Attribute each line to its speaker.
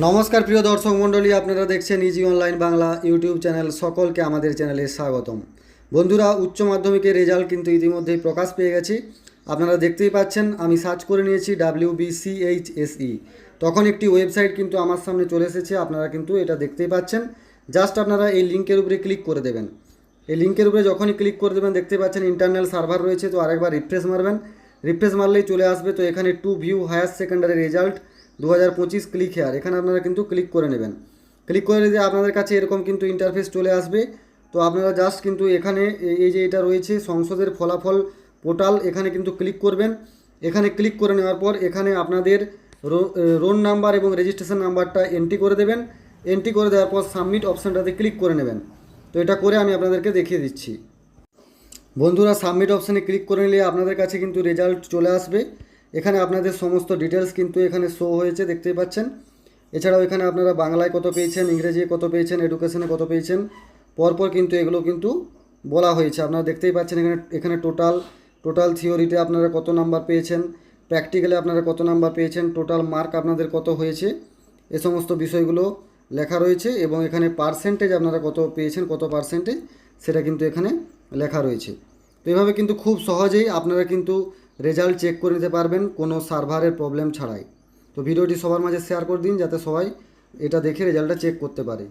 Speaker 1: নমস্কার প্রিয় দর্শক মণ্ডলী, আপনারা দেখছেন easy online Bangla YouTube channel. সকলকে আমাদের চ্যানেলে স্বাগতম। বন্ধুরা, উচ্চ মাধ্যমিকের রেজাল্ট কিন্তু ইতিমধ্যেই প্রকাশ পেয়ে গেছে। আপনারা দেখতেই পাচ্ছেন, আমি সার্চ করে নিয়েছি WBCHSE। তখন একটি ওয়েবসাইট কিন্তু আমার সামনে চলে এসেছে, আপনারা কিন্তু এটা দেখতেই পাচ্ছেন। জাস্ট আপনারা এই লিঙ্কের উপরে ক্লিক করে দেবেন। এই লিঙ্কের উপরে যখনই ক্লিক করে দেবেন দেখতে পাচ্ছেন ইন্টারনাল সার্ভার রয়েছে। তো আরেকবার রিফ্রেশ মারবেন, রিফ্রেশ মারলেই চলে আসবে। তো এখানে to view higher secondary result 2025 click here, এখানে আপনারা কিন্তু ক্লিক করে নেবেন। ক্লিক করে দিলে আপনাদের কাছে এরকম কিন্তু ইন্টারফেস চলে আসবে। তো আপনারা জাস্ট কিন্তু এখানে এই যে এটা রয়েছে সংসদের ফলাফল পোর্টাল, এখানে কিন্তু ক্লিক করবেন। এখানে ক্লিক করে নেওয়ার পর এখানে আপনাদের রোল নাম্বার এবং রেজিস্ট্রেশন নাম্বারটা এন্ট্রি করে দেবেন। এন্ট্রি করে দেওয়ার পর সাবমিট অপশানটাতে ক্লিক করে নেবেন। তো এটা করে আমি আপনাদেরকে দেখিয়ে দিচ্ছি। বন্ধুরা, সাবমিট অপশানে ক্লিক করে নিলে আপনাদের কাছে কিন্তু রেজাল্ট চলে আসবে। এখানে আপনাদের সমস্ত ডিটেলস কিন্তু এখানে শো হয়েছে, দেখতেই পাচ্ছেন। এছাড়াও এখানে আপনারা বাংলায় কত পেয়েছেন, ইংরেজি কত পেয়েছেন, এডুকেশনে কত পেয়েছেন, পরপর কিন্তু এগুলো কিন্তু বলা হয়েছে। আপনারা দেখতেই পাচ্ছেন এখানে টোটাল থিওরিতে আপনারা কত নাম্বার পেয়েছেন, প্র্যাকটিক্যালে আপনারা কত নাম্বার পেয়েছেন, টোটাল মার্ক আপনাদের কত হয়েছে, এ সমস্ত বিষয়গুলো লেখা রয়েছে। এবং এখানে পার্সেন্টেজ আপনারা কত পেয়েছেন, কত পার্সেন্টেজ, সেটা কিন্তু এখানে লেখা রয়েছে। তো এভাবে কিন্তু খুব সহজেই আপনারা কিন্তু রেজাল্ট চেক করে নিতে পারবেন কোনো সার্ভারের প্রবলেম ছাড়াই। তো ভিডিওটি সবার মাঝে শেয়ার করে দিন, যাতে সবাই এটা দেখে রেজাল্টটা চেক করতে পারে।